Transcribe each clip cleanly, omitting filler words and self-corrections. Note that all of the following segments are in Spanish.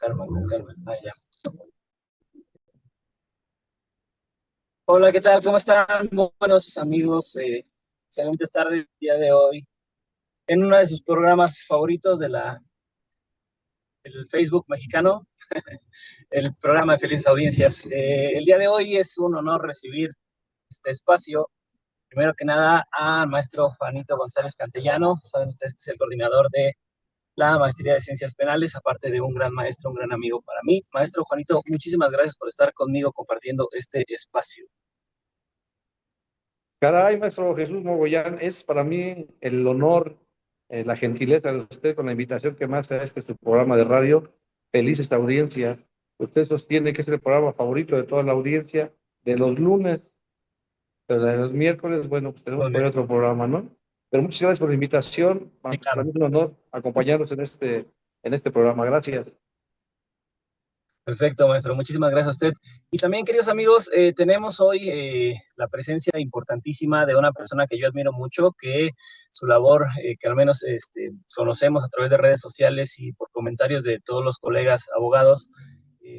calma, con calma. Ah, ya. Hola, ¿qué tal? ¿Cómo están? Muy buenos amigos. Excelentes tardes el día de hoy. En uno de sus programas favoritos del Facebook mexicano, el programa de Felices Audiencias. El día de hoy es un honor recibir este espacio. Primero que nada, al maestro Juanito González Cantellano. Saben ustedes que es el coordinador de la Maestría de Ciencias Penales, aparte de un gran maestro, un gran amigo para mí. Maestro Juanito, muchísimas gracias por estar conmigo compartiendo este espacio. Caray, maestro Jesús Mogollán, es para mí el honor, la gentileza de usted con la invitación que me hace a su programa de radio, Felices Audiencias. Usted sostiene que es el programa favorito de toda la audiencia de los lunes, pero de los miércoles, bueno, pues tenemos Muy que bien. poner otro programa, ¿no? Pero muchas gracias por la invitación. Sí, Para claro. mí es un honor acompañarnos en este programa. Gracias. Perfecto, maestro. Muchísimas gracias a usted. Y también, queridos amigos, tenemos hoy la presencia importantísima de una persona que yo admiro mucho, que su labor, que al menos conocemos a través de redes sociales y por comentarios de todos los colegas abogados,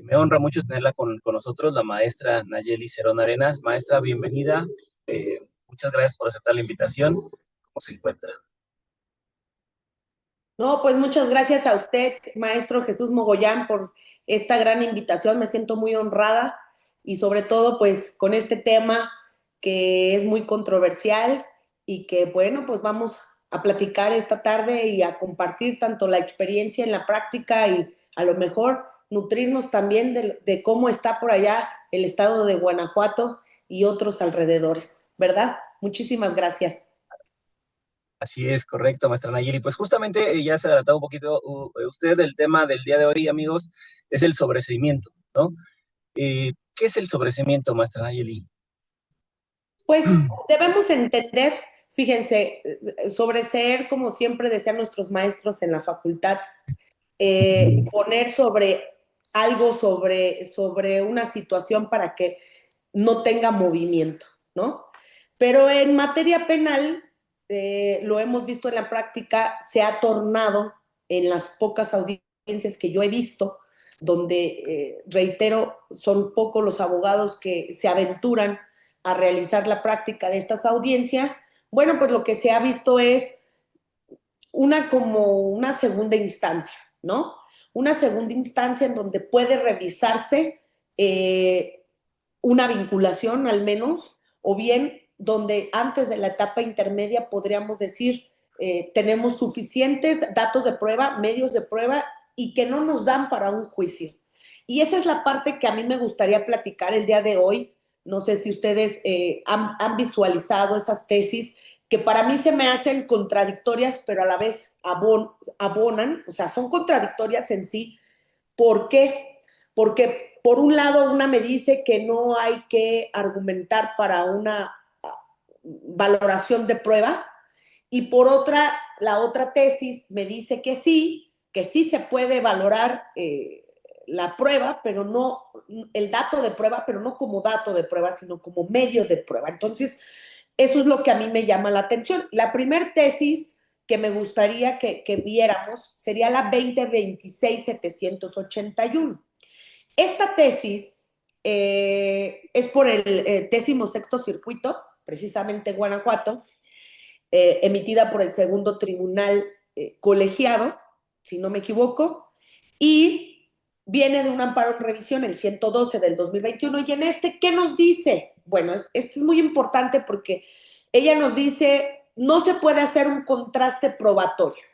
me honra mucho tenerla con nosotros, la maestra Nayeli Cerón Arenas. Maestra, bienvenida. Muchas gracias por aceptar la invitación. ¿Cómo se encuentra? No, pues muchas gracias a usted, maestro Jesús Mogollán, por esta gran invitación. Me siento muy honrada y sobre todo pues con este tema que es muy controversial y que bueno, pues vamos a platicar esta tarde y a compartir tanto la experiencia en la práctica y a lo mejor nutrirnos también de cómo está por allá el estado de Guanajuato y otros alrededores, ¿verdad? Muchísimas gracias. Así es, correcto, maestra Nayeli. Pues justamente ya se adelantaba un poquito usted del tema del día de hoy, amigos, es el sobreseimiento, ¿no? ¿Qué es el sobreseimiento, maestra Nayeli? Pues debemos entender, fíjense, sobreseer, como siempre decían nuestros maestros en la facultad, poner sobre algo, sobre una situación para que no tenga movimiento, ¿no? Pero en materia penal, lo hemos visto en la práctica, se ha tornado en las pocas audiencias que yo he visto, donde, reitero, son pocos los abogados que se aventuran a realizar la práctica de estas audiencias. Bueno, pues lo que se ha visto es como una segunda instancia, ¿no? Una segunda instancia en donde puede revisarse una vinculación al menos, o bien donde antes de la etapa intermedia podríamos decir tenemos suficientes datos de prueba, medios de prueba y que no nos dan para un juicio. Y esa es la parte que a mí me gustaría platicar el día de hoy. No sé si ustedes han visualizado esas tesis que para mí se me hacen contradictorias, pero a la vez abonan, o sea, son contradictorias en sí. ¿Por qué? Porque por un lado una me dice que no hay que argumentar para una valoración de prueba y por otra, la otra tesis me dice que sí se puede valorar la prueba, pero no el dato de prueba, pero no como dato de prueba, sino como medio de prueba. Entonces, eso es lo que a mí me llama la atención. La primer tesis que me gustaría que viéramos sería la 2026-781. Esta tesis es por el 16º circuito, precisamente en Guanajuato, emitida por el segundo tribunal colegiado, si no me equivoco, y viene de un amparo en revisión, el 112 del 2021, y en este, ¿qué nos dice? Bueno, este es muy importante porque ella nos dice, no se puede hacer un contraste probatorio.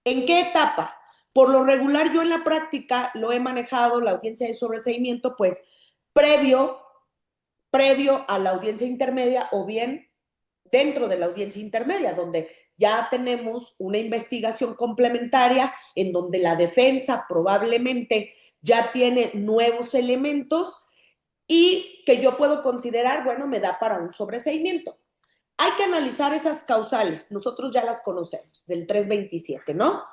¿En qué etapa? Por lo regular, yo en la práctica lo he manejado, la audiencia de sobreseimiento, pues previo, previo a la audiencia intermedia o bien dentro de la audiencia intermedia, donde ya tenemos una investigación complementaria en donde la defensa probablemente ya tiene nuevos elementos y que yo puedo considerar, bueno, me da para un sobreseimiento. Hay que analizar esas causales, nosotros ya las conocemos, del 327, ¿no?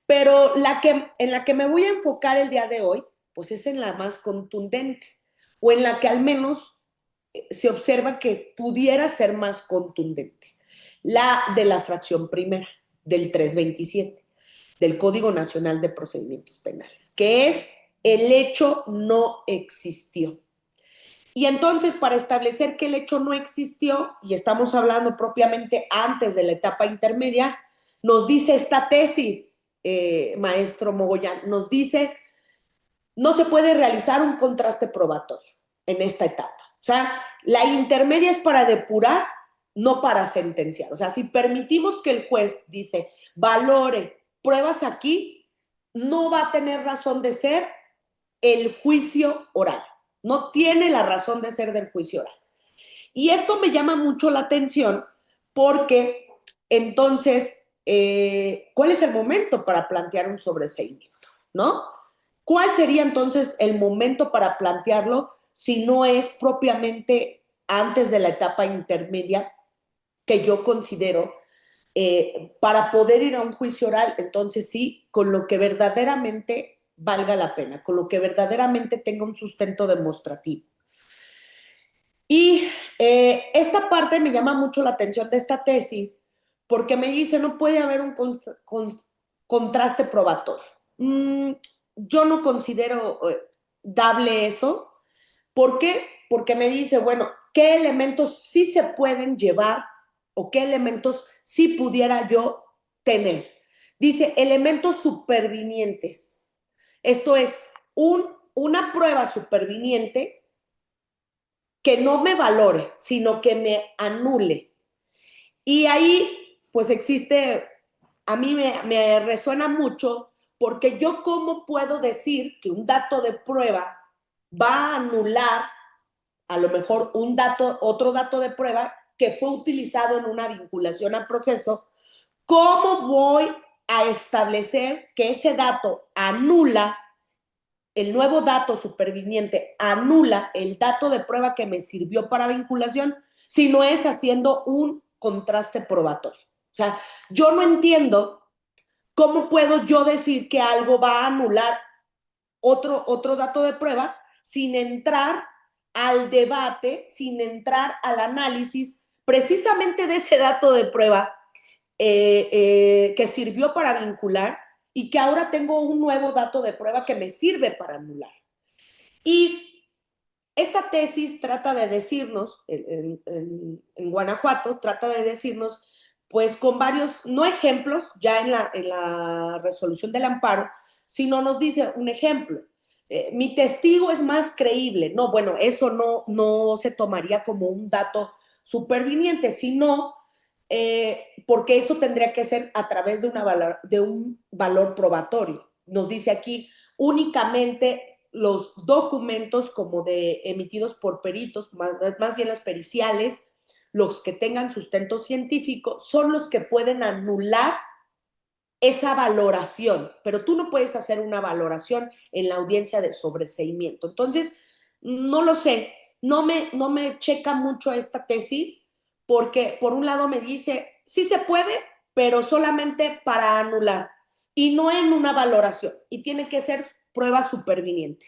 Pero en la que me voy a enfocar el día de hoy, pues es en la más contundente, o en la que al menos se observa que pudiera ser más contundente, la de la fracción primera, del 327, del Código Nacional de Procedimientos Penales, que es el hecho no existió. Y entonces, para establecer que el hecho no existió, y estamos hablando propiamente antes de la etapa intermedia, nos dice esta tesis, maestro Mogollán, nos dice, no se puede realizar un contraste probatorio en esta etapa. O sea, la intermedia es para depurar, no para sentenciar. O sea, si permitimos que el juez dice, valore pruebas aquí, no va a tener razón de ser el juicio oral. No tiene la razón de ser del juicio oral. Y esto me llama mucho la atención porque entonces, ¿cuál es el momento para plantear un sobreseimiento? ¿No? ¿Cuál sería entonces el momento para plantearlo si no es propiamente antes de la etapa intermedia que yo considero para poder ir a un juicio oral? Entonces sí, con lo que verdaderamente valga la pena, con lo que verdaderamente tenga un sustento demostrativo. Y esta parte me llama mucho la atención de esta tesis porque me dice no puede haber un contraste probatorio. Yo no considero dable eso. ¿Por qué? Porque me dice, bueno, ¿qué elementos sí se pueden llevar o qué elementos sí pudiera yo tener? Dice, elementos supervinientes. Esto es, una prueba superviniente que no me valore, sino que me anule. Y ahí, pues existe, a mí me resuena mucho, porque yo cómo puedo decir que un dato de prueba va a anular a lo mejor otro dato de prueba que fue utilizado en una vinculación al proceso. ¿Cómo voy a establecer que ese dato anula, el nuevo dato superviniente anula el dato de prueba que me sirvió para vinculación, si no es haciendo un contraste probatorio? O sea, yo no entiendo cómo puedo yo decir que algo va a anular otro dato de prueba sin entrar al debate, sin entrar al análisis precisamente de ese dato de prueba que sirvió para vincular y que ahora tengo un nuevo dato de prueba que me sirve para anular. Y esta tesis trata de decirnos, en Guanajuato, trata de decirnos, pues con varios, no ejemplos, ya en la resolución del amparo, sino nos dice un ejemplo. Mi testigo es más creíble. No, bueno, eso no se tomaría como un dato superviniente, sino porque eso tendría que ser a través de un valor probatorio. Nos dice aquí únicamente los documentos como de emitidos por peritos, más bien las periciales, los que tengan sustento científico, son los que pueden anular esa valoración, pero tú no puedes hacer una valoración en la audiencia de sobreseimiento. Entonces, no lo sé, no me checa mucho esta tesis, porque por un lado me dice, sí se puede, pero solamente para anular, y no en una valoración, y tiene que ser prueba superviniente.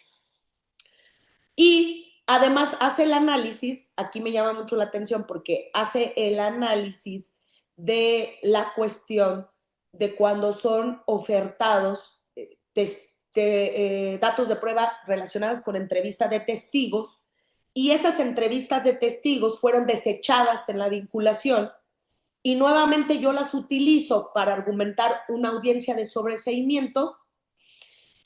Y además hace el análisis, aquí me llama mucho la atención porque hace el análisis de la cuestión de cuando son ofertados datos de prueba relacionadas con entrevistas de testigos y esas entrevistas de testigos fueron desechadas en la vinculación y nuevamente yo las utilizo para argumentar una audiencia de sobreseimiento.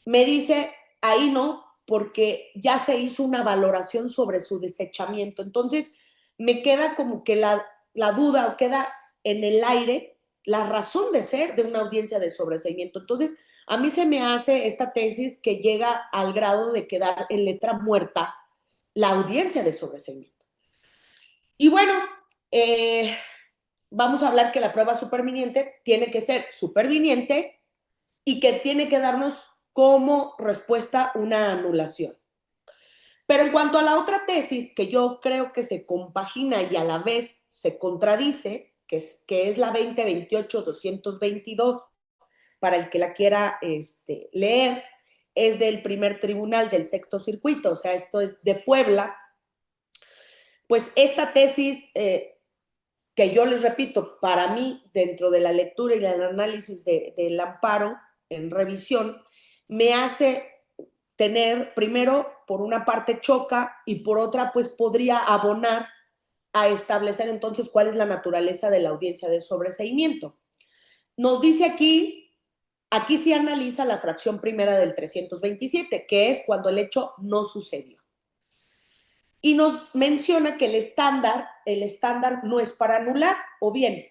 Me dice, ahí no, porque ya se hizo una valoración sobre su desechamiento. Entonces, me queda como que la duda o queda en el aire la razón de ser de una audiencia de sobreseimiento. Entonces, a mí se me hace esta tesis que llega al grado de quedar en letra muerta la audiencia de sobreseimiento. Y bueno, vamos a hablar que la prueba superviniente tiene que ser superviniente y que tiene que darnos como respuesta una anulación. Pero en cuanto a la otra tesis, que yo creo que se compagina y a la vez se contradice, que es la 2028-222, para el que la quiera leer, es del primer tribunal del sexto circuito, o sea, esto es de Puebla. Pues esta tesis, que yo les repito, para mí, dentro de la lectura y el análisis del amparo en revisión, me hace tener, primero, por una parte choca y por otra, pues podría abonar a establecer entonces cuál es la naturaleza de la audiencia de sobreseimiento. Nos dice aquí sí analiza la fracción primera del 327, que es cuando el hecho no sucedió. Y nos menciona que el estándar no es para anular, o bien,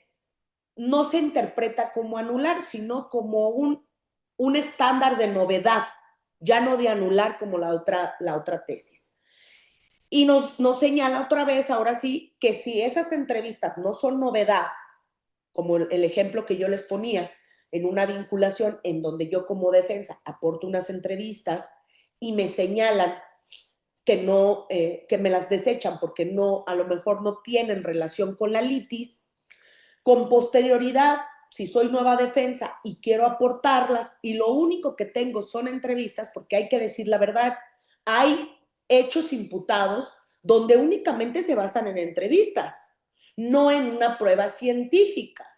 no se interpreta como anular, sino como un estándar de novedad, ya no de anular como la otra tesis. Y nos señala otra vez, ahora sí, que si esas entrevistas no son novedad, como el ejemplo que yo les ponía, en una vinculación en donde yo como defensa aporto unas entrevistas y me señalan que no, que me las desechan porque no, a lo mejor no tienen relación con la litis, con posterioridad, si soy nueva defensa y quiero aportarlas y lo único que tengo son entrevistas, porque hay que decir la verdad, hay hechos imputados donde únicamente se basan en entrevistas, no en una prueba científica,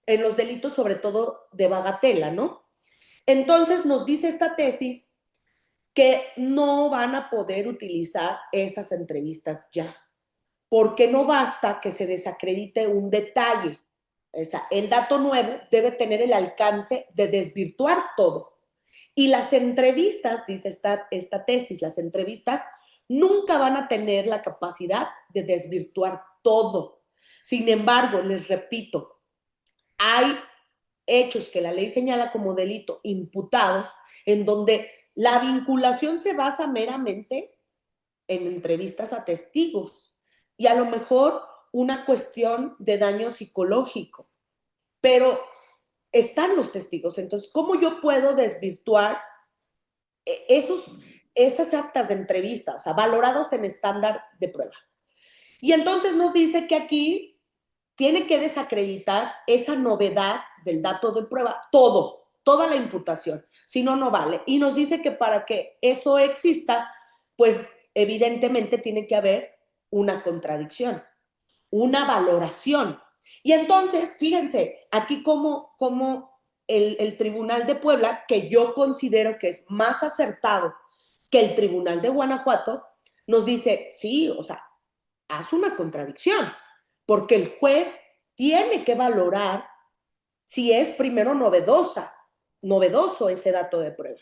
en los delitos sobre todo de bagatela, ¿no? Entonces nos dice esta tesis que no van a poder utilizar esas entrevistas ya, porque no basta que se desacredite un detalle. O sea, el dato nuevo debe tener el alcance de desvirtuar todo. Y las entrevistas, dice esta tesis, las entrevistas nunca van a tener la capacidad de desvirtuar todo. Sin embargo, les repito, hay hechos que la ley señala como delito imputados en donde la vinculación se basa meramente en entrevistas a testigos y a lo mejor una cuestión de daño psicológico, pero están los testigos. Entonces, ¿cómo yo puedo desvirtuar esas actas de entrevista, o sea, valorados en estándar de prueba? Y entonces nos dice que aquí tiene que desacreditar esa novedad del dato de prueba, toda la imputación, si no, no vale. Y nos dice que para que eso exista, pues evidentemente tiene que haber una contradicción, una valoración. Y entonces, fíjense, aquí como el Tribunal de Puebla, que yo considero que es más acertado que el Tribunal de Guanajuato, nos dice, sí, o sea, haz una contradicción, porque el juez tiene que valorar si es primero novedoso ese dato de prueba.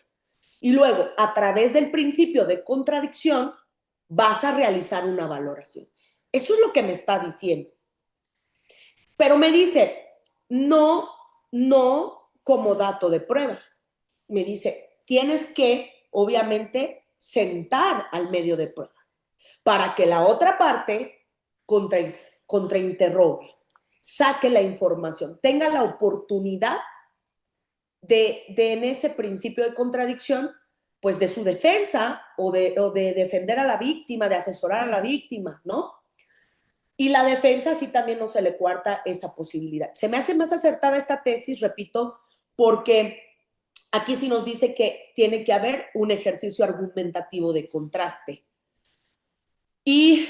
Y luego, a través del principio de contradicción, vas a realizar una valoración. Eso es lo que me está diciendo. Pero me dice, no como dato de prueba. Me dice, tienes que, obviamente, sentar al medio de prueba para que la otra parte contrainterrogue, saque la información, tenga la oportunidad de en ese principio de contradicción, pues de su defensa o de defender a la víctima, de asesorar a la víctima, ¿no? Y la defensa sí también no se le cuarta esa posibilidad. Se me hace más acertada esta tesis, repito, porque aquí sí nos dice que tiene que haber un ejercicio argumentativo de contraste. Y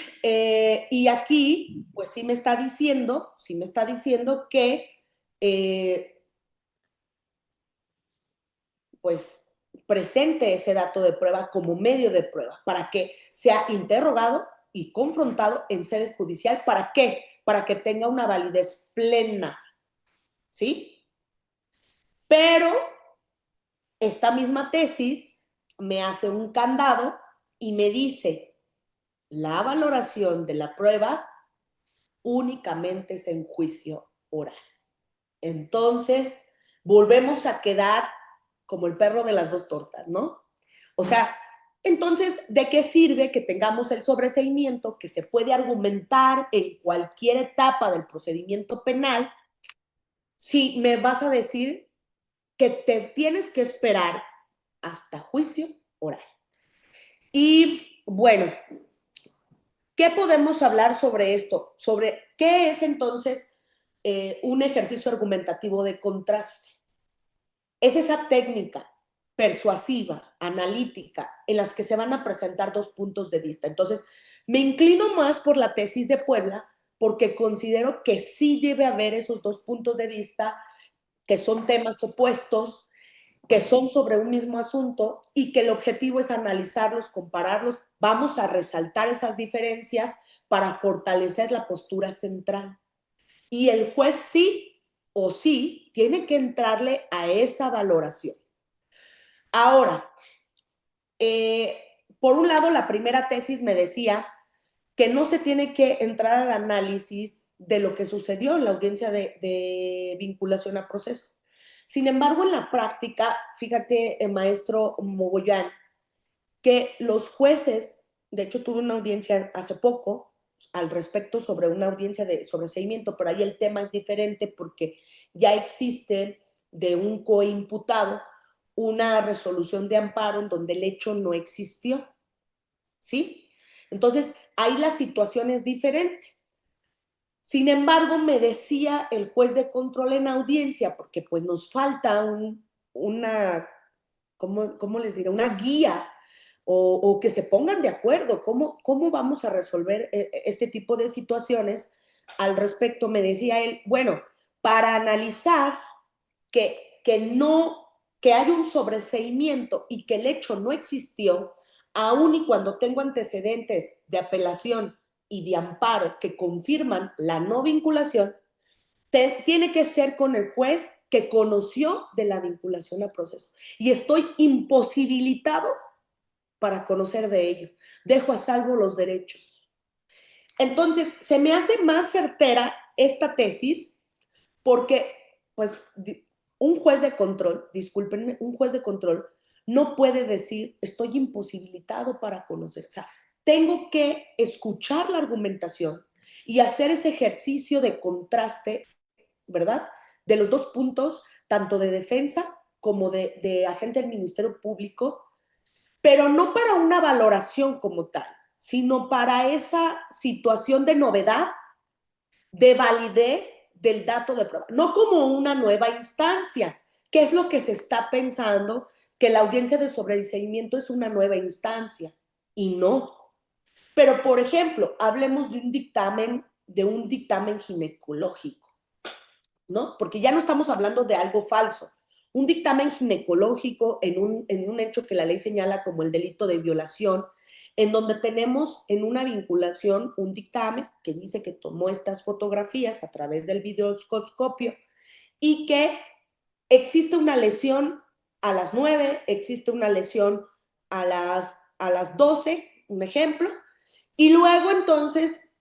aquí, pues sí me está diciendo que, pues, presente ese dato de prueba como medio de prueba para que sea interrogado y confrontado en sede judicial. ¿Para qué? Para que tenga una validez plena, ¿sí? Pero esta misma tesis me hace un candado y me dice, la valoración de la prueba únicamente es en juicio oral. Entonces, volvemos a quedar como el perro de las dos tortas, ¿no? O sea, entonces, ¿de qué sirve que tengamos el sobreseimiento que se puede argumentar en cualquier etapa del procedimiento penal si me vas a decir que te tienes que esperar hasta juicio oral? Y bueno, ¿qué podemos hablar sobre esto? Sobre qué es entonces un ejercicio argumentativo de contraste. Es esa técnica persuasiva, analítica, en las que se van a presentar dos puntos de vista. Entonces, me inclino más por la tesis de Puebla porque considero que sí debe haber esos dos puntos de vista, que son temas opuestos, que son sobre un mismo asunto y que el objetivo es analizarlos, compararlos. Vamos a resaltar esas diferencias para fortalecer la postura central. Y el juez sí o sí tiene que entrarle a esa valoración. Ahora, por un lado, la primera tesis me decía que no se tiene que entrar al análisis de lo que sucedió en la audiencia de vinculación a proceso. Sin embargo, en la práctica, fíjate, maestro Mogollán, que los jueces, de hecho tuve una audiencia hace poco al respecto sobre una audiencia de sobreseimiento, pero ahí el tema es diferente porque ya existe de un coimputado una resolución de amparo en donde el hecho no existió, ¿sí? Entonces, ahí la situación es diferente. Sin embargo, me decía el juez de control en audiencia, porque pues nos falta una, ¿cómo les diré? Una guía o que se pongan de acuerdo, ¿cómo vamos a resolver este tipo de situaciones? Al respecto, me decía él, bueno, para analizar que hay un sobreseimiento y que el hecho no existió, aun y cuando tengo antecedentes de apelación y de amparo que confirman la no vinculación, tiene que ser con el juez que conoció de la vinculación a proceso. Y estoy imposibilitado para conocer de ello. Dejo a salvo los derechos. Entonces, se me hace más certera esta tesis porque, pues, un juez de control, discúlpenme, un juez de control no puede decir estoy imposibilitado para conocer. O sea, tengo que escuchar la argumentación y hacer ese ejercicio de contraste, ¿verdad? De los dos puntos, tanto de defensa como de agente del Ministerio Público, pero no para una valoración como tal, sino para esa situación de novedad, de validez del dato de prueba, no como una nueva instancia, que es lo que se está pensando, que la audiencia de sobreseimiento es una nueva instancia, y no. Pero, por ejemplo, hablemos de un dictamen ginecológico, ¿no? Porque ya no estamos hablando de algo falso. Un dictamen ginecológico en un hecho que la ley señala como el delito de violación, en donde tenemos en una vinculación un dictamen que dice que tomó estas fotografías a través del videoscopio y que existe una lesión a las 9, existe una lesión a las 12, un ejemplo, y luego entonces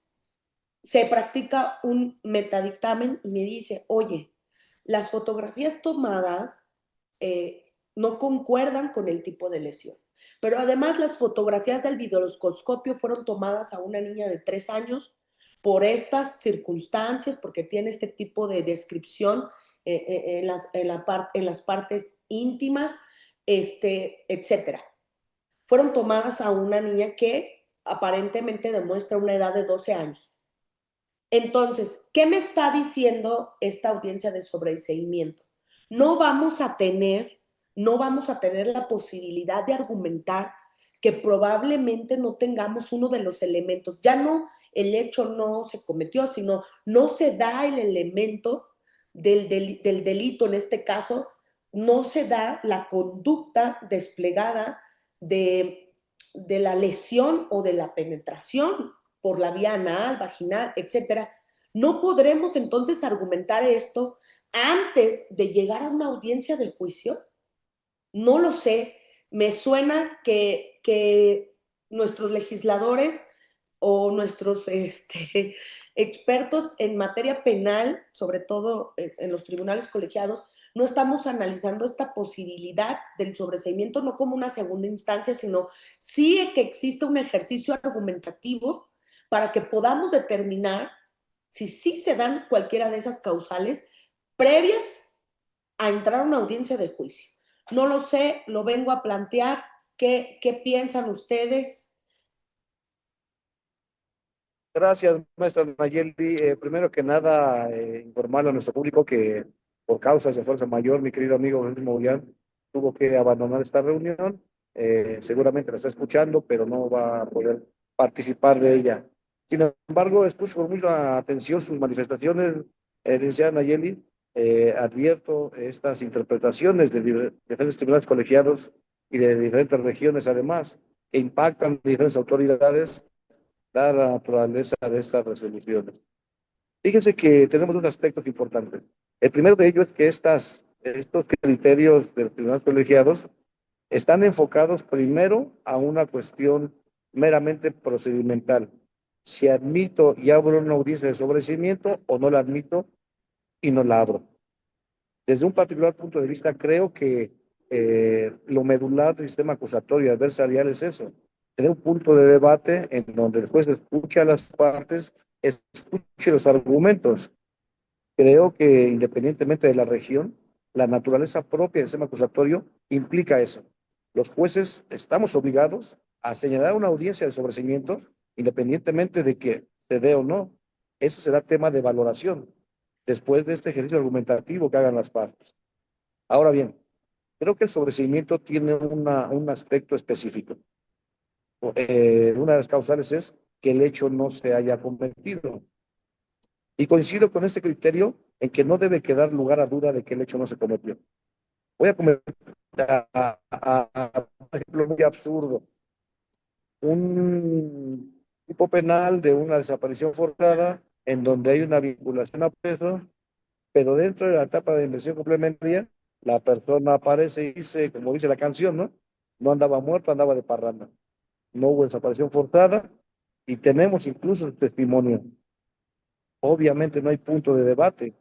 se practica un metadictamen y me dice, oye, las fotografías tomadas no concuerdan con el tipo de lesión. Pero además las fotografías del videoscopio fueron tomadas a una niña de 3 años por estas circunstancias, porque tiene este tipo de descripción en las partes íntimas, etcétera. Fueron tomadas a una niña que aparentemente demuestra una edad de 12 años. Entonces, ¿qué me está diciendo esta audiencia de sobreseimiento? No vamos a tener la posibilidad de argumentar que probablemente no tengamos uno de los elementos. Ya no, el hecho no se cometió, sino no se da el elemento del delito, en este caso, no se da la conducta desplegada de la lesión o de la penetración por la vía anal, vaginal, etcétera. No podremos entonces argumentar esto antes de llegar a una audiencia de juicio. No lo sé. Me suena que nuestros legisladores o nuestros expertos en materia penal, sobre todo en los tribunales colegiados, no estamos analizando esta posibilidad del sobreseimiento no como una segunda instancia, sino sí que existe un ejercicio argumentativo para que podamos determinar si sí se dan cualquiera de esas causales previas a entrar a una audiencia de juicio. No lo sé, lo vengo a plantear. ¿Qué piensan ustedes? Gracias, maestra Nayeli. Primero que nada, informarle a nuestro público que por causas de fuerza mayor, mi querido amigo Jesús Mogollán tuvo que abandonar esta reunión. Seguramente la está escuchando, pero no va a poder participar de ella. Sin embargo, escucho con mucha atención sus manifestaciones, licenciada Nayeli, advierto estas interpretaciones de diferentes tribunales colegiados y de diferentes regiones, además, que impactan diferentes autoridades, dada la naturaleza de estas resoluciones. Fíjense que tenemos unos aspectos importantes. El primero de ellos es que estos criterios de los tribunales colegiados están enfocados primero a una cuestión meramente procedimental. Si admito y abro una audiencia de sobreseimiento o no la admito y no la abro. Desde un particular punto de vista, creo que lo medular del sistema acusatorio y adversarial es eso, tener un punto de debate en donde el juez escuche a las partes, escuche los argumentos. Creo que independientemente de la región, la naturaleza propia del sistema acusatorio implica eso. Los jueces estamos obligados a señalar una audiencia de sobreseimiento, independientemente de que se dé o no. Eso será tema de valoración después de este ejercicio argumentativo que hagan las partes. Ahora bien, creo que el sobreseimiento tiene un aspecto específico. Una de las causales es que el hecho no se haya cometido. Y coincido con este criterio en que no debe quedar lugar a duda de que el hecho no se cometió. Voy a comentar un ejemplo muy absurdo. Un tipo penal de una desaparición forzada en donde hay una vinculación a preso, pero dentro de la etapa de investigación complementaria, la persona aparece y dice, como dice la canción, ¿no? No andaba muerto, andaba de parranda. No hubo desaparición forzada y tenemos incluso el testimonio. Obviamente no hay punto de debate.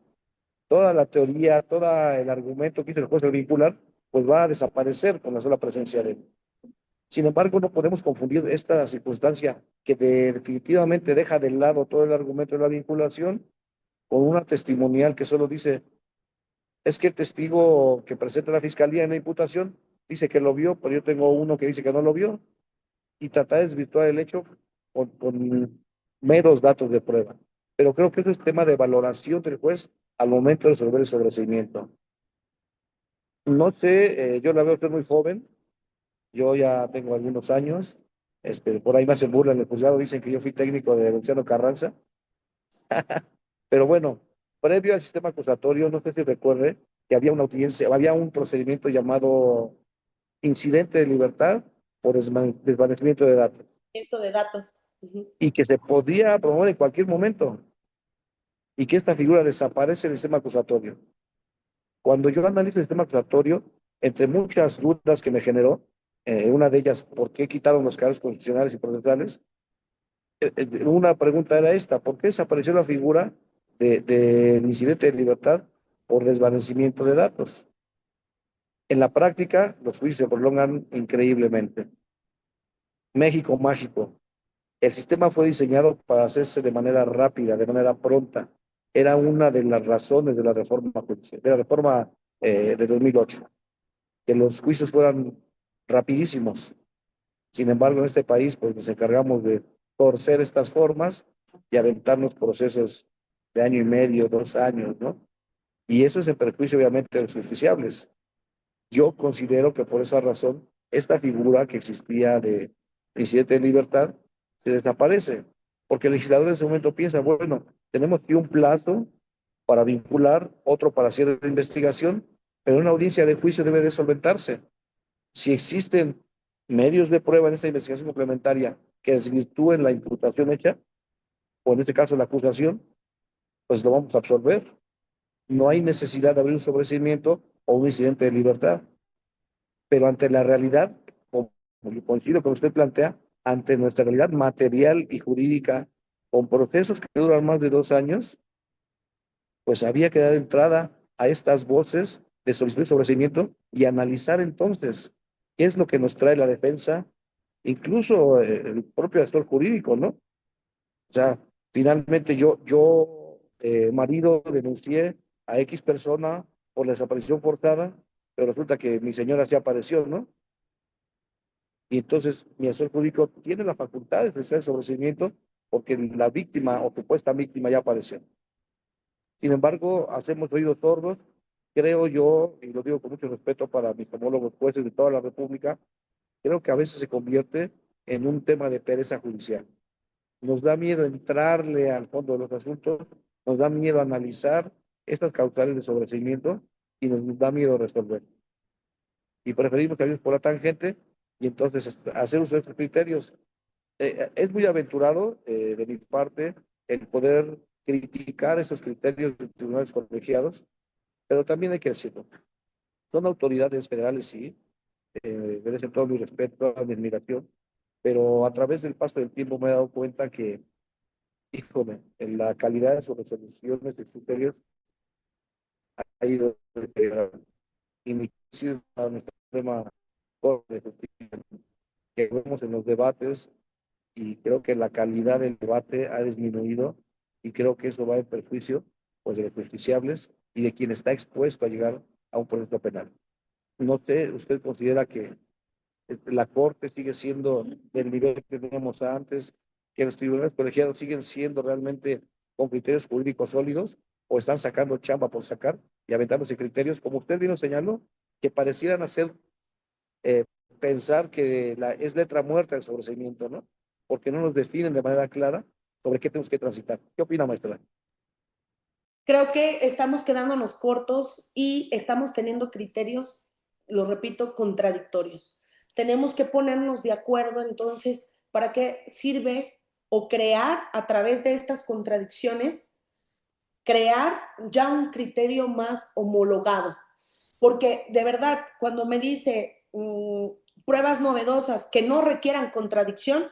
Toda la teoría, todo el argumento que hizo el juez del vincular, pues va a desaparecer con la sola presencia de él. Sin embargo, no podemos confundir esta circunstancia que definitivamente deja de lado todo el argumento de la vinculación con una testimonial que solo dice, es que el testigo que presenta la fiscalía en la imputación dice que lo vio, pero yo tengo uno que dice que no lo vio, y tratar de desvirtuar el hecho con meros datos de prueba. Pero creo que eso es tema de valoración del juez al momento de resolver el sobreseimiento. No sé, yo la veo usted muy joven, yo ya tengo algunos años, por ahí me hacen burla en el juzgado, dicen que yo fui técnico de Venustiano Carranza, pero bueno, previo al sistema acusatorio, no sé si recuerde que había una audiencia, había un procedimiento llamado incidente de libertad por desvanecimiento de datos. De datos. Uh-huh. Y que se podía promover en cualquier momento y que esta figura desaparece del sistema acusatorio. Cuando yo analizo el sistema acusatorio, entre muchas dudas que me generó, una de ellas, ¿por qué quitaron los cargos constitucionales y procesales? Una pregunta era esta, ¿por qué desapareció la figura del incidente de libertad por desvanecimiento de datos? En la práctica, los juicios se prolongan increíblemente. México mágico. El sistema fue diseñado para hacerse de manera rápida, de manera pronta. Era una de las razones de la reforma judicial, de la reforma de 2008, que los juicios fueran rapidísimos. Sin embargo, en este país, pues nos encargamos de torcer estas formas y aventarnos procesos de año y medio, 2 años, ¿no? Y eso es en perjuicio, obviamente, de los justiciables. Yo considero que por esa razón, esta figura que existía de incidente de libertad se desaparece, porque el legislador en ese momento piensa, bueno, tenemos aquí un plazo para vincular, otro para cierre de investigación, pero una audiencia de juicio debe de solventarse. Si existen medios de prueba en esta investigación complementaria que desvirtúen la imputación hecha, o en este caso la acusación, pues lo vamos a absorber. No hay necesidad de abrir un sobreseimiento o un incidente de libertad. Pero ante la realidad, como coincido con usted plantea, ante nuestra realidad material y jurídica, con procesos que duran más de 2 años, pues había que dar entrada a estas voces de solicitud de sobreseimiento y analizar entonces qué es lo que nos trae la defensa, incluso el propio asesor jurídico, ¿no? O sea, finalmente marido, denuncié a X persona por la desaparición forzada, pero resulta que mi señora sí apareció, ¿no? Y entonces mi asesor jurídico tiene la facultad de ejercer el sobreseimiento porque la víctima o supuesta víctima ya apareció. Sin embargo, hacemos oídos sordos. Creo yo, y lo digo con mucho respeto para mis homólogos jueces de toda la República, creo que a veces se convierte en un tema de pereza judicial. Nos da miedo entrarle al fondo de los asuntos, nos da miedo analizar estas causales de sobreseimiento y nos da miedo resolver. Y preferimos salirnos por la tangente y entonces hacer uso de estos criterios. Es muy aventurado de mi parte el poder criticar esos criterios de tribunales colegiados, pero también hay que decirlo. Son autoridades federales, sí, merecen todo mi respeto, toda mi admiración, pero a través del paso del tiempo me he dado cuenta que, híjole, en la calidad de sus resoluciones y criterios ha ido inicio a nuestra Suprema Corte de Justicia, que vemos en los debates, y creo que la calidad del debate ha disminuido, y creo que eso va en perjuicio pues, de los justiciables y de quien está expuesto a llegar a un proceso penal. No sé, ¿usted considera que la Corte sigue siendo del nivel que teníamos antes, que los tribunales colegiados siguen siendo realmente con criterios jurídicos sólidos, o están sacando chamba por sacar y aventándose criterios, como usted bien lo señaló, que parecieran hacer eh, pensar que es letra muerta el sobreseimiento, ¿no? Porque no nos definen de manera clara sobre qué tenemos que transitar? ¿Qué opina, maestra? Creo que estamos quedándonos cortos y estamos teniendo criterios, lo repito, contradictorios. Tenemos que ponernos de acuerdo entonces para qué sirve o crear a través de estas contradicciones, crear ya un criterio más homologado. Porque de verdad, cuando me dice pruebas novedosas que no requieran contradicción,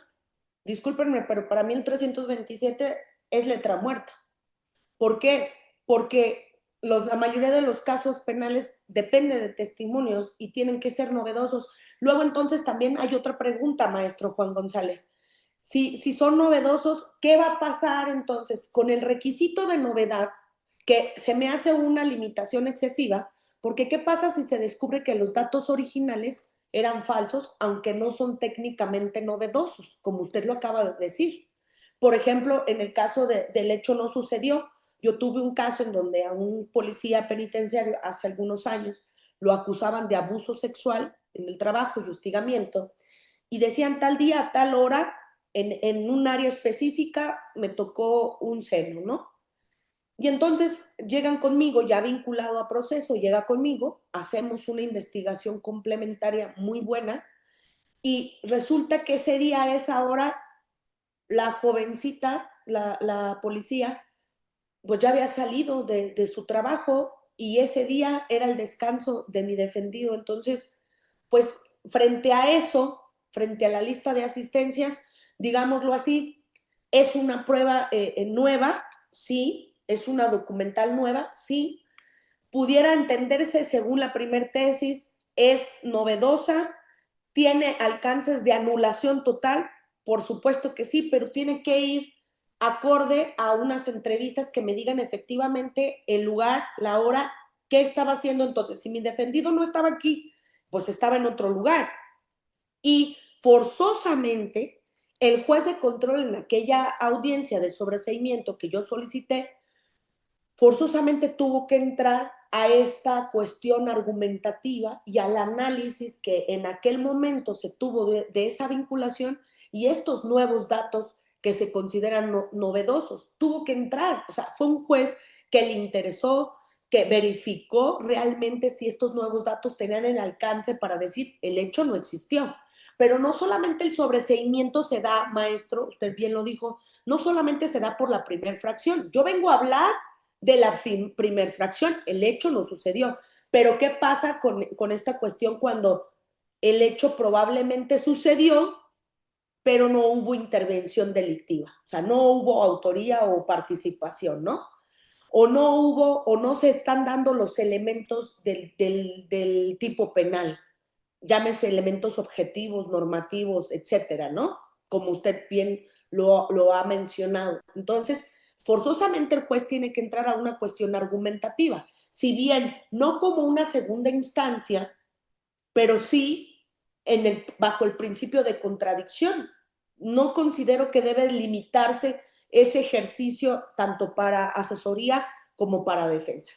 discúlpenme, pero para mí el 327 es letra muerta. ¿Por qué? Porque la mayoría de los casos penales depende de testimonios y tienen que ser novedosos. Luego entonces también hay otra pregunta, maestro Juan González. Si son novedosos, ¿qué va a pasar entonces con el requisito de novedad? Que se me hace una limitación excesiva, porque ¿qué pasa si se descubre que los datos originales eran falsos, aunque no son técnicamente novedosos, como usted lo acaba de decir? Por ejemplo, en el caso del hecho no sucedió, yo tuve un caso en donde a un policía penitenciario hace algunos años lo acusaban de abuso sexual en el trabajo y hostigamiento, y decían tal día, tal hora, en un área específica me tocó un seno, ¿no? Y entonces llegan conmigo, ya vinculado a proceso, llega conmigo, hacemos una investigación complementaria muy buena, y resulta que ese día, a esa hora, la jovencita, la policía, pues ya había salido de su trabajo y ese día era el descanso de mi defendido. Entonces, pues frente a eso, frente a la lista de asistencias, digámoslo así, es una prueba nueva, sí, es una documental nueva, sí, pudiera entenderse según la primer tesis, es novedosa, tiene alcances de anulación total, por supuesto que sí, pero tiene que ir acorde a unas entrevistas que me digan efectivamente el lugar, la hora, qué estaba haciendo entonces. Si mi defendido no estaba aquí, pues estaba en otro lugar. Y forzosamente, el juez de control en aquella audiencia de sobreseimiento que yo solicité, forzosamente tuvo que entrar a esta cuestión argumentativa y al análisis que en aquel momento se tuvo de esa vinculación y estos nuevos datos que se consideran novedosos. Tuvo que entrar, o sea, fue un juez que le interesó, que verificó realmente si estos nuevos datos tenían el alcance para decir el hecho no existió. Pero no solamente el sobreseimiento se da, maestro, usted bien lo dijo, no solamente se da por la primera fracción. Yo vengo a hablar de la primer fracción, el hecho no sucedió. Pero ¿qué pasa con esta cuestión cuando el hecho probablemente sucedió, pero no hubo intervención delictiva? O sea, no hubo autoría o participación, ¿no? O no hubo, o no se están dando los elementos del tipo penal, llámese elementos objetivos, normativos, etcétera, ¿no? Como usted bien lo ha mencionado. Entonces, forzosamente el juez tiene que entrar a una cuestión argumentativa, si bien no como una segunda instancia, pero sí bajo el principio de contradicción. No considero que debe limitarse ese ejercicio tanto para asesoría como para defensa.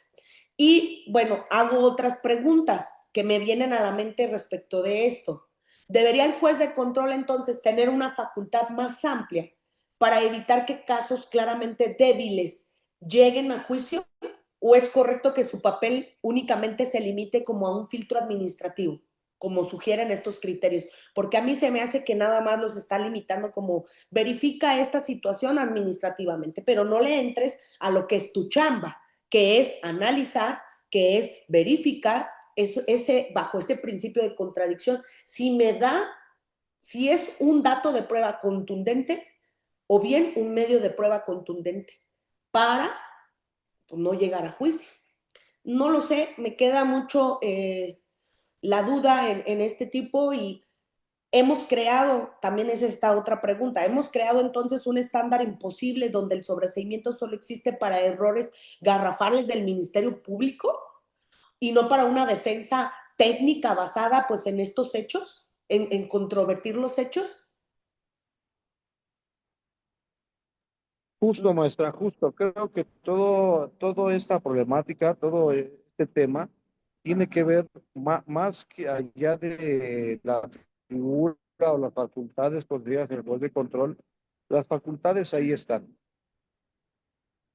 Y bueno, hago otras preguntas que me vienen a la mente respecto de esto. ¿Debería el juez de control entonces tener una facultad más amplia para evitar que casos claramente débiles lleguen a juicio? ¿O es correcto que su papel únicamente se limite como a un filtro administrativo, como sugieren estos criterios? Porque a mí se me hace que nada más los está limitando como verifica esta situación administrativamente, pero no le entres a lo que es tu chamba, que es analizar, que es verificar bajo ese principio de contradicción. Si es un dato de prueba contundente o bien un medio de prueba contundente para pues, no llegar a juicio. No lo sé, me queda mucho la duda en este tipo y hemos creado, también es esta otra pregunta, hemos creado entonces un estándar imposible donde el sobreseimiento solo existe para errores garrafales del Ministerio Público y no para una defensa técnica basada pues en estos hechos, en controvertir los hechos. Justo, maestra, justo. Creo que todo esta problemática, todo este tema, tiene que ver más que allá de la figura o las facultades podrías del juez de control. Las facultades ahí están.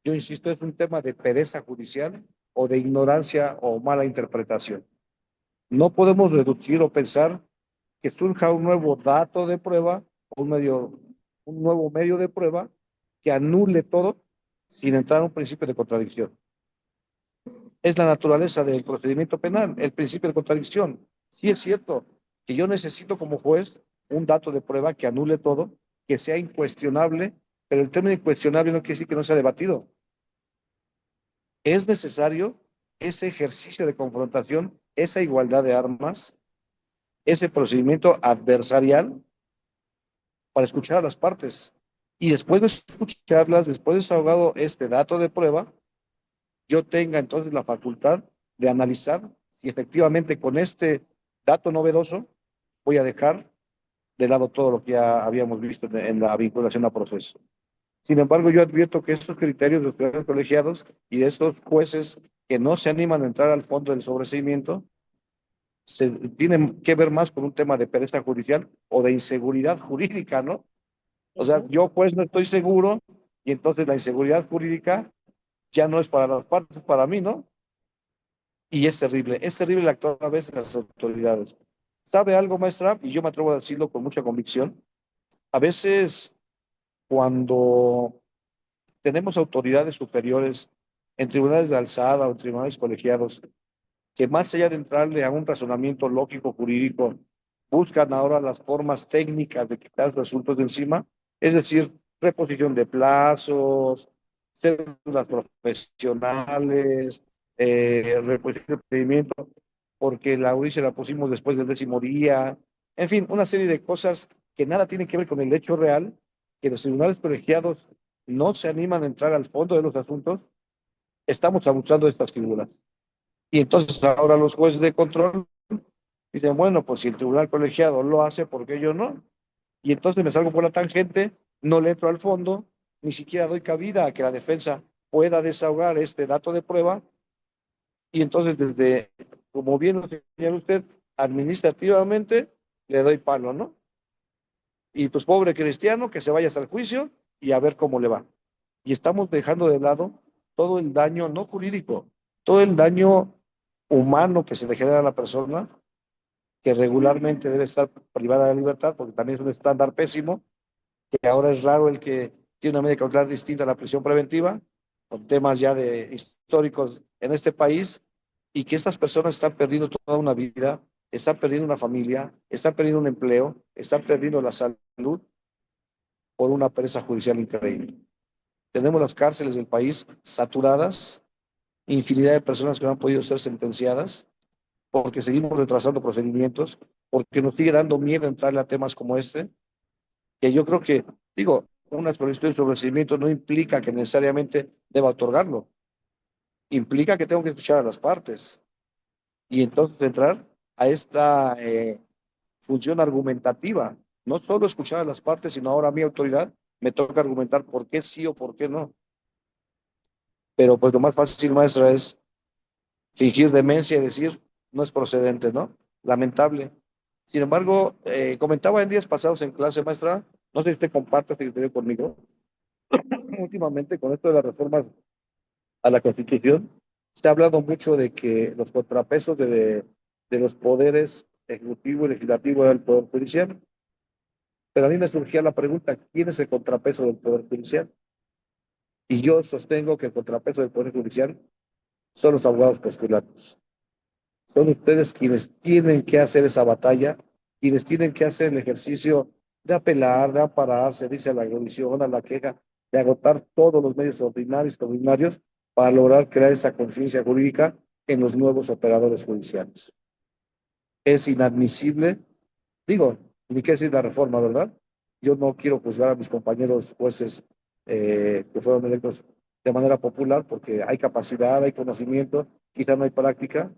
Yo insisto, es un tema de pereza judicial o de ignorancia o mala interpretación. No podemos reducir o pensar que surja un nuevo dato de prueba, un nuevo medio de prueba que anule todo sin entrar a un principio de contradicción. Es la naturaleza del procedimiento penal, el principio de contradicción. Sí es cierto que yo necesito como juez un dato de prueba que anule todo, que sea incuestionable, pero el término incuestionable no quiere decir que no sea debatido. Es necesario ese ejercicio de confrontación, esa igualdad de armas, ese procedimiento adversarial para escuchar a las partes. Y después de escucharlas, después de desahogado este dato de prueba, yo tenga entonces la facultad de analizar si efectivamente con este dato novedoso voy a dejar de lado todo lo que ya habíamos visto en la vinculación a proceso. Sin embargo, yo advierto que estos criterios de los ciudadanos colegiados y de estos jueces que no se animan a entrar al fondo del sobreseimiento tienen que ver más con un tema de pereza judicial o de inseguridad jurídica, ¿no? O sea, yo pues no estoy seguro y entonces la inseguridad jurídica ya no es para las partes, es para mí, ¿no? Y es terrible actuar a veces las autoridades. ¿Sabe algo, maestra? Y yo me atrevo a decirlo con mucha convicción. A veces cuando tenemos autoridades superiores en tribunales de alzada o en tribunales colegiados que más allá de entrarle a un razonamiento lógico jurídico, buscan ahora las formas técnicas de quitar los asuntos de encima, es decir, reposición de plazos, cédulas profesionales, reposición de procedimiento, porque la audiencia la pusimos después del 10º día, en fin, una serie de cosas que nada tienen que ver con el hecho real, que los tribunales colegiados no se animan a entrar al fondo de los asuntos, estamos abusando de estas figuras. Y entonces ahora los jueces de control dicen, bueno, pues si el tribunal colegiado lo hace, ¿por qué yo no? Y entonces me salgo por la tangente, no le entro al fondo, ni siquiera doy cabida a que la defensa pueda desahogar este dato de prueba. Y entonces desde, como bien lo señala usted, administrativamente le doy palo, ¿no? Y pues pobre cristiano, que se vaya hasta el juicio y a ver cómo le va. Y estamos dejando de lado todo el daño, no jurídico, todo el daño humano que se le genera a la persona, que regularmente debe estar privada de libertad, porque también es un estándar pésimo, que ahora es raro el que tiene una medida cautelar distinta a la prisión preventiva, con temas ya de históricos en este país, y que estas personas están perdiendo toda una vida, están perdiendo una familia, están perdiendo un empleo, están perdiendo la salud por una pereza judicial increíble. Tenemos las cárceles del país saturadas, infinidad de personas que no han podido ser sentenciadas, porque seguimos retrasando procedimientos, porque nos sigue dando miedo entrarle a temas como este, que yo creo que, digo, una solicitud de sobreseimiento no implica que necesariamente deba otorgarlo, implica que tengo que escuchar a las partes y entonces entrar a esta función argumentativa, no solo escuchar a las partes, sino ahora a mi autoridad me toca argumentar por qué sí o por qué no. Pero pues lo más fácil, maestra, es fingir demencia y decir no es procedente, ¿no? Lamentable. Sin embargo, comentaba en días pasados en clase, maestra, no sé si usted comparte este criterio conmigo, últimamente con esto de las reformas a la Constitución, Se ha hablado mucho de que los contrapesos de los poderes ejecutivo y legislativo del Poder Judicial, pero a mí me surgía la pregunta, ¿quién es el contrapeso del Poder Judicial? Y yo sostengo que el contrapeso del Poder Judicial son los abogados postulantes. Son ustedes quienes tienen que hacer esa batalla, quienes tienen que hacer el ejercicio de apelar, de amparar, se dice a la agresión, a la queja, de agotar todos los medios ordinarios y ordinarios para lograr crear esa conciencia jurídica en los nuevos operadores judiciales. Es inadmisible, digo, ni qué decir la reforma, ¿verdad? Yo no quiero juzgar a mis compañeros jueces que fueron electos de manera popular porque hay capacidad, hay conocimiento, quizá no hay práctica,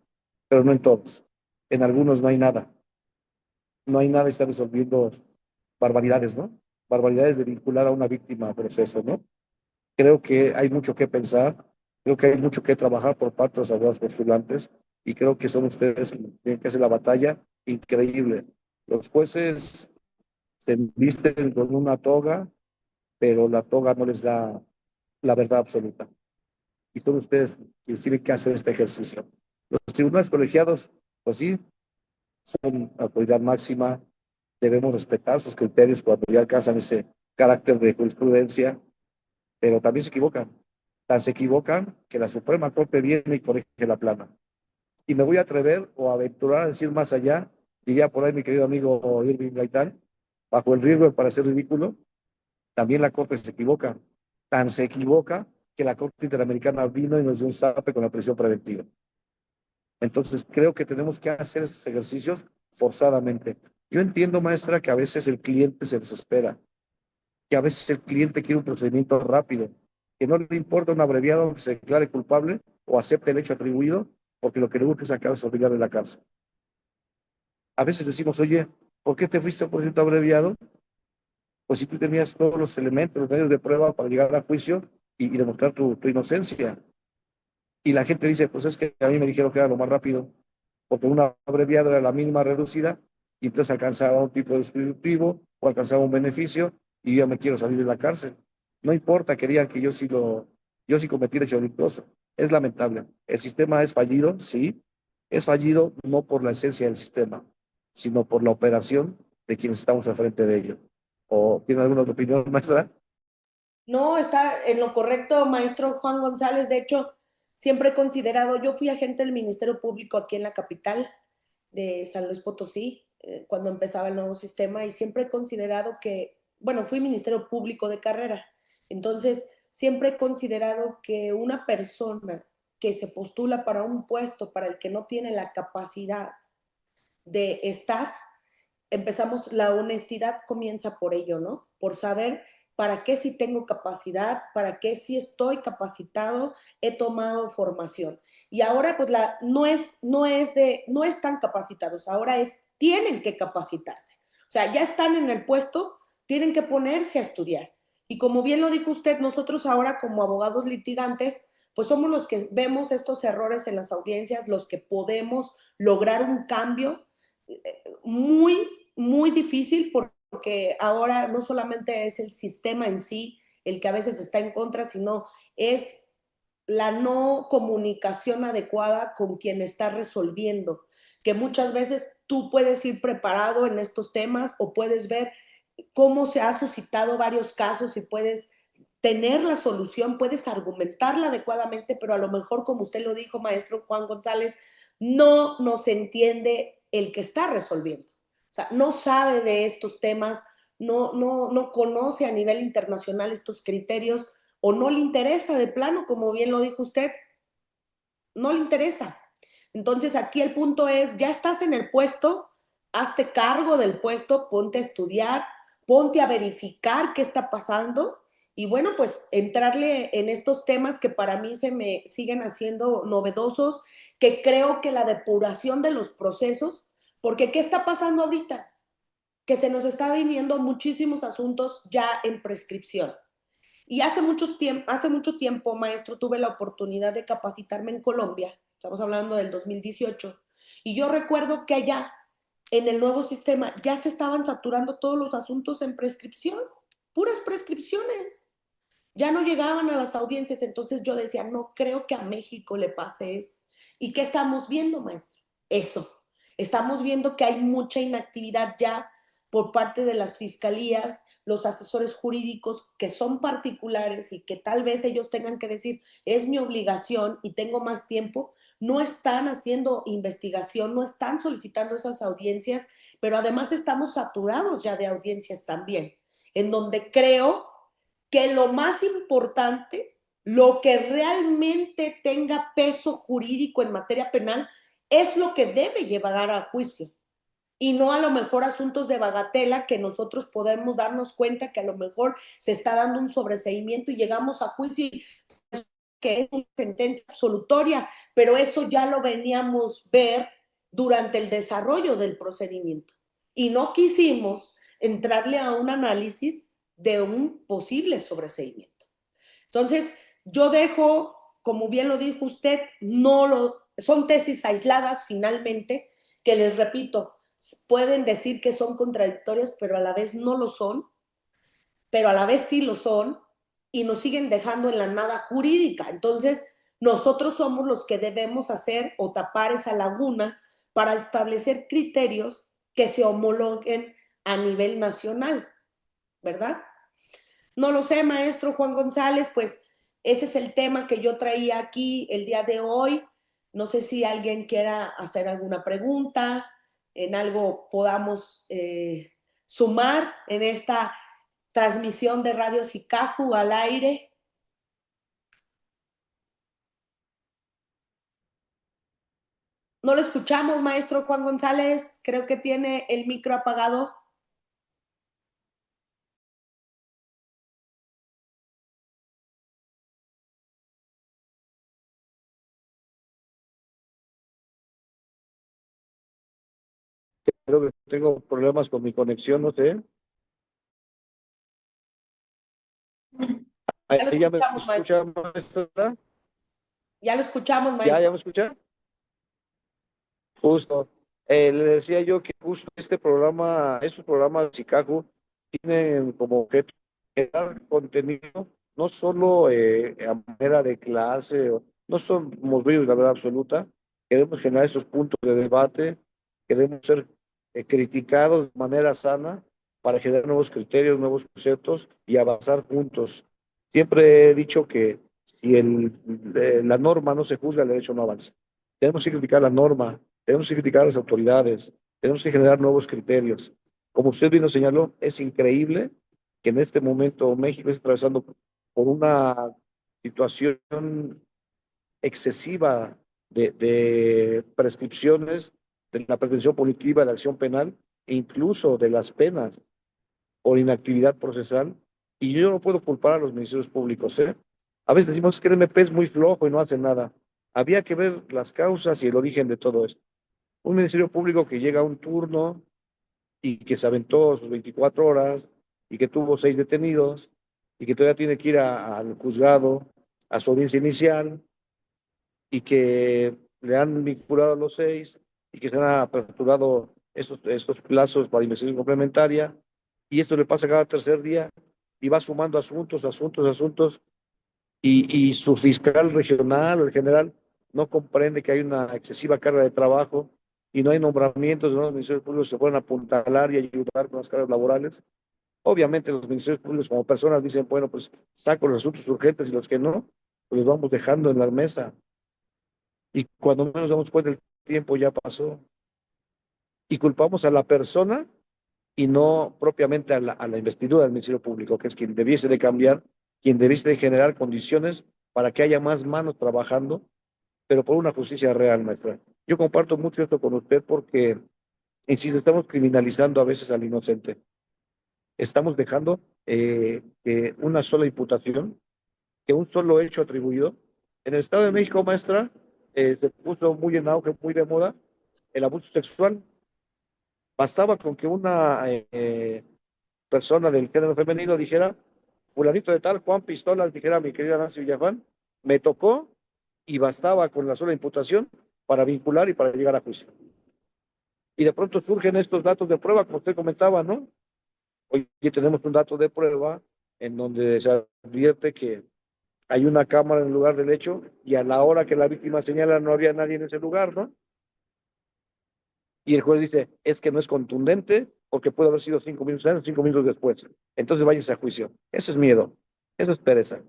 pero no en todos. En algunos no hay nada. No hay nada y está resolviendo barbaridades, ¿no? Barbaridades de vincular a una víctima a proceso, ¿no? Creo que hay mucho que pensar, creo que hay mucho que trabajar por parte de los abogados postulantes y creo que son ustedes que tienen que hacer la batalla increíble. Los jueces se visten con una toga, pero la toga no les da la verdad absoluta. Y son ustedes quienes tienen que hacer este ejercicio. Los tribunales colegiados, pues sí, son autoridad máxima, debemos respetar sus criterios cuando ya alcanzan ese carácter de jurisprudencia, pero también se equivocan. Tan se equivocan que la Suprema Corte viene y corrige la plana. Y me voy a atrever o a aventurar a decir más allá, diría por ahí mi querido amigo Irving Gaitán, bajo el riesgo de parecer ridículo, también la Corte se equivoca. Tan se equivoca que la Corte Interamericana vino y nos dio un zape con la prisión preventiva. Entonces, creo que tenemos que hacer estos ejercicios forzadamente. Yo entiendo, maestra, que a veces el cliente se desespera, que a veces el cliente quiere un procedimiento rápido, que no le importa un abreviado que se declare culpable o acepte el hecho atribuido, porque lo que le busca es sacar a su familiar de la cárcel. A veces decimos, oye, ¿por qué te fuiste a un procedimiento abreviado? Pues si tú tenías todos los elementos, los medios de prueba para llegar a juicio y demostrar tu inocencia. Y la gente dice, pues es que a mí me dijeron que era lo más rápido, porque una abreviada era la mínima reducida y entonces alcanzaba un tipo de dispositivo o alcanzaba un beneficio y yo me quiero salir de la cárcel. No importa que digan que yo sí cometí el hecho delictuoso. Es lamentable. El sistema es fallido, sí. Es fallido no por la esencia del sistema, sino por la operación de quienes estamos al frente de ello. ¿O tiene alguna otra opinión, maestra? No, está en lo correcto, maestro Juan González. De hecho, siempre he considerado, yo fui agente del Ministerio Público aquí en la capital de San Luis Potosí, cuando empezaba el nuevo sistema, y siempre he considerado que, bueno, fui Ministerio Público de carrera, entonces siempre he considerado que una persona que se postula para un puesto para el que no tiene la capacidad de estar, empezamos, la honestidad comienza por ello, ¿no? Por saber para qué sí tengo capacidad, para qué sí estoy capacitado, he tomado formación. Y ahora pues no es tan capacitados, ahora tienen que capacitarse. O sea, ya están en el puesto, tienen que ponerse a estudiar. Y como bien lo dijo usted, nosotros ahora como abogados litigantes, pues somos los que vemos estos errores en las audiencias, los que podemos lograr un cambio muy, muy difícil porque ahora no solamente es el sistema en sí el que a veces está en contra, sino es la no comunicación adecuada con quien está resolviendo, que muchas veces tú puedes ir preparado en estos temas o puedes ver cómo se ha suscitado varios casos y puedes tener la solución, puedes argumentarla adecuadamente, pero a lo mejor, como usted lo dijo, maestro Juan González, no nos entiende el que está resolviendo. O sea, no sabe de estos temas, no conoce a nivel internacional estos criterios o no le interesa de plano, como bien lo dijo usted, no le interesa. Entonces aquí el punto es, ya estás en el puesto, hazte cargo del puesto, ponte a estudiar, ponte a verificar qué está pasando y bueno, pues entrarle en estos temas que para mí se me siguen haciendo novedosos, que creo que la depuración de los procesos, porque ¿qué está pasando ahorita? Que se nos está viniendo muchísimos asuntos ya en prescripción. Y hace mucho tiempo, maestro, tuve la oportunidad de capacitarme en Colombia, estamos hablando del 2018, y yo recuerdo que allá, en el nuevo sistema, ya se estaban saturando todos los asuntos en prescripción, puras prescripciones. Ya no llegaban a las audiencias, entonces yo decía, no creo que a México le pase eso. ¿Y qué estamos viendo, maestro? Eso. Estamos viendo que hay mucha inactividad ya por parte de las fiscalías, los asesores jurídicos que son particulares y que tal vez ellos tengan que decir, es mi obligación y tengo más tiempo, no están haciendo investigación, no están solicitando esas audiencias, pero además estamos saturados ya de audiencias también, en donde creo que lo más importante, lo que realmente tenga peso jurídico en materia penal, es lo que debe llevar a juicio y no a lo mejor asuntos de bagatela que nosotros podemos darnos cuenta que a lo mejor se está dando un sobreseimiento y llegamos a juicio y que es una sentencia absolutoria, pero eso ya lo veníamos ver durante el desarrollo del procedimiento y no quisimos entrarle a un análisis de un posible sobreseimiento. Entonces, yo dejo, como bien lo dijo usted, son tesis aisladas finalmente, que les repito, pueden decir que son contradictorias, pero a la vez no lo son, pero a la vez sí lo son, y nos siguen dejando en la nada jurídica. Entonces, nosotros somos los que debemos hacer o tapar esa laguna para establecer criterios que se homologuen a nivel nacional, ¿verdad? No lo sé, maestro Juan González, pues ese es el tema que yo traía aquí el día de hoy. No sé si alguien quiera hacer alguna pregunta, en algo podamos sumar en esta transmisión de Radio Sicaju al aire. No lo escuchamos, maestro Juan González. Creo que tiene el micro apagado. Creo que tengo problemas con mi conexión, no sé. Ya lo ¿Ya me escuchamos, maestro. escucha, maestra? Ya lo escuchamos, ¿Ya maestro. me escucha? Justo. Le decía yo que justo estos programas de Chicago tienen como objeto generar contenido, no solo a manera de clase, no somos brillos la verdad absoluta, queremos generar estos puntos de debate, queremos ser criticados de manera sana para generar nuevos criterios, nuevos conceptos y avanzar juntos. Siempre he dicho que si la norma no se juzga, el derecho no avanza. Tenemos que criticar la norma, tenemos que criticar a las autoridades, tenemos que generar nuevos criterios. Como usted bien lo señaló, es increíble que en este momento México esté atravesando por una situación excesiva de prescripciones de la prevención punitiva, de la acción penal e incluso de las penas por inactividad procesal. Y yo no puedo culpar a los ministerios públicos, ¿eh? A veces decimos que el MP es muy flojo y no hace nada. Había que ver las causas y el origen de todo esto. Un ministerio público que llega a un turno y que se aventó sus 24 horas y que tuvo 6 detenidos y que todavía tiene que ir al juzgado, a su audiencia inicial y que le han vinculado a los 6 y que se han aperturado estos plazos para investigación complementaria y esto le pasa cada tercer día y va sumando asuntos y su fiscal regional o el general no comprende que hay una excesiva carga de trabajo y no hay nombramientos, ¿no? Los ministerios públicos se pueden apuntalar y ayudar con las cargas laborales. Obviamente los ministerios públicos como personas dicen, bueno, pues saco los asuntos urgentes y los que no, pues los vamos dejando en la mesa. Y cuando menos damos cuenta el tiempo ya pasó. Y culpamos a la persona y no propiamente a la investidura del Ministerio Público, que es quien debiese de cambiar, quien debiese de generar condiciones para que haya más manos trabajando, pero por una justicia real, maestra. Yo comparto mucho esto con usted porque, insisto, estamos criminalizando a veces al inocente. Estamos dejando que una sola imputación, que un solo hecho atribuido. En el Estado de México, maestra, se puso muy en auge, muy de moda, el abuso sexual. Bastaba con que una persona del género femenino dijera, fulanito de tal, Juan Pistola, dijera mi querida Nancy Villafán, me tocó y bastaba con la sola imputación para vincular y para llegar a juicio. Y de pronto surgen estos datos de prueba, como usted comentaba, ¿no? Hoy tenemos un dato de prueba en donde se advierte que hay una cámara en el lugar del hecho y a la hora que la víctima señala no había nadie en ese lugar, ¿no? Y el juez dice, es que no es contundente porque puede haber sido 5 minutos antes, 5 minutos después. Entonces váyase a juicio. Eso es miedo, eso es pereza.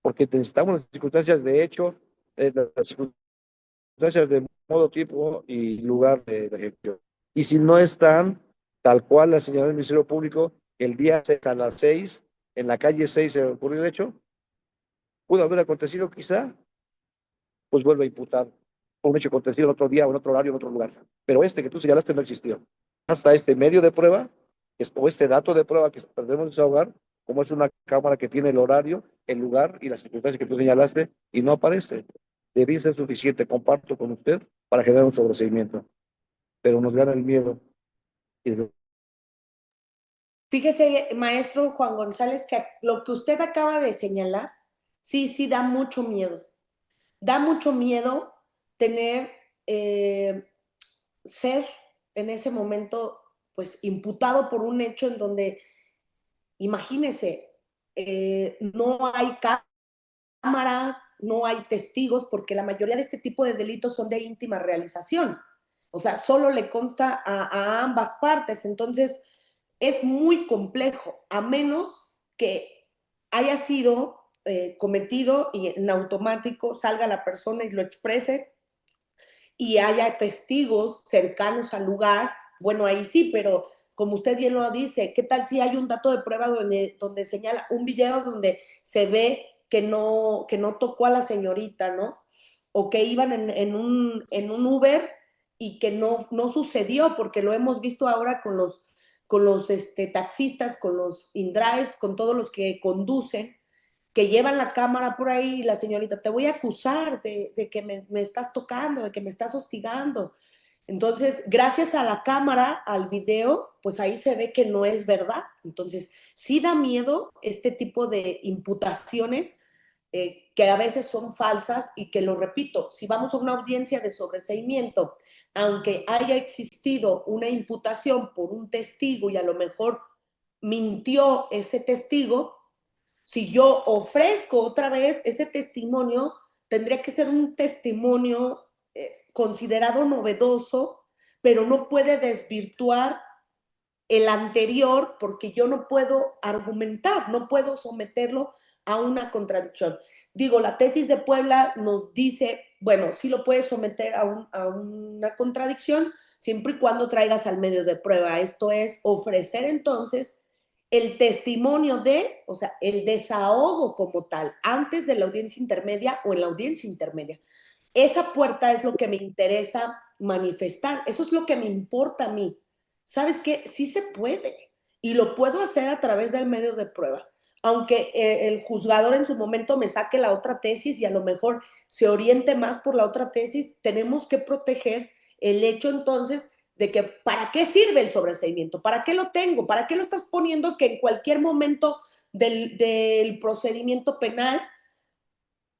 Porque necesitamos las circunstancias de hecho, las circunstancias de modo, tipo y lugar de ejecución. Y si no están, tal cual la señaló el Ministerio Público, el día 6 a las 6, en la calle 6 se ocurrió el hecho, pudo haber acontecido quizá, pues vuelve a imputar un hecho acontecido en otro día o en otro horario, en otro lugar. Pero este que tú señalaste no existió. Hasta este medio de prueba, o este dato de prueba que perdemos desahogar, como es una cámara que tiene el horario, el lugar y las circunstancias que tú señalaste, y no aparece. Debía ser suficiente, comparto con usted, para generar un sobreseimiento. Pero nos gana el miedo. Fíjese, maestro Juan González, que lo que usted acaba de señalar, sí da mucho miedo. Da mucho miedo tener, ser en ese momento, pues, imputado por un hecho en donde, imagínese, no hay cámaras, no hay testigos, porque la mayoría de este tipo de delitos son de íntima realización. O sea, solo le consta a ambas partes. Entonces, es muy complejo, a menos que haya sido cometido y en automático salga la persona y lo exprese y haya testigos cercanos al lugar. Bueno, ahí sí, pero como usted bien lo dice, ¿qué tal si hay un dato de prueba donde señala un video donde se ve que no tocó a la señorita, ¿no? O que iban en un Uber y que no sucedió, porque lo hemos visto ahora con los taxistas, con los in-drives, con todos los que conducen, que llevan la cámara por ahí y la señorita, te voy a acusar de que me estás tocando, de que me estás hostigando. Entonces, gracias a la cámara, al video, pues ahí se ve que no es verdad. Entonces, sí da miedo este tipo de imputaciones que a veces son falsas y que, lo repito, si vamos a una audiencia de sobreseimiento, aunque haya existido una imputación por un testigo y a lo mejor mintió ese testigo, si yo ofrezco otra vez ese testimonio, tendría que ser un testimonio considerado novedoso, pero no puede desvirtuar el anterior porque yo no puedo argumentar, no puedo someterlo a una contradicción. Digo, la tesis de Puebla nos dice, bueno, sí lo puedes someter a una contradicción siempre y cuando traigas al medio de prueba. Esto es ofrecer entonces el testimonio de, o sea, el desahogo como tal, antes de la audiencia intermedia o en la audiencia intermedia. Esa puerta es lo que me interesa manifestar, eso es lo que me importa a mí. ¿Sabes qué? Sí se puede y lo puedo hacer a través del medio de prueba. Aunque el juzgador en su momento me saque la otra tesis y a lo mejor se oriente más por la otra tesis, tenemos que proteger el hecho entonces de que ¿para qué sirve el sobreseimiento? ¿Para qué lo tengo? ¿Para qué lo estás poniendo que en cualquier momento del procedimiento penal,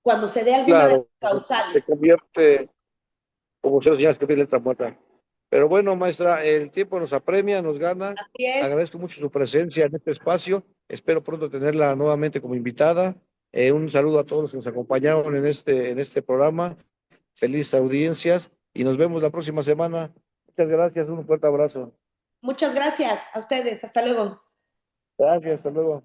cuando se dé alguna de las Claro, se causales? convierte, como se señala, que letra muerta. Pero bueno, maestra, el tiempo nos apremia, nos gana. Así es. Agradezco mucho su presencia en este espacio. Espero pronto tenerla nuevamente como invitada. Un saludo a todos los que nos acompañaron en este programa. Felices audiencias y nos vemos la próxima semana. Muchas gracias, un fuerte abrazo. Muchas gracias a ustedes. Hasta luego. Gracias, hasta luego.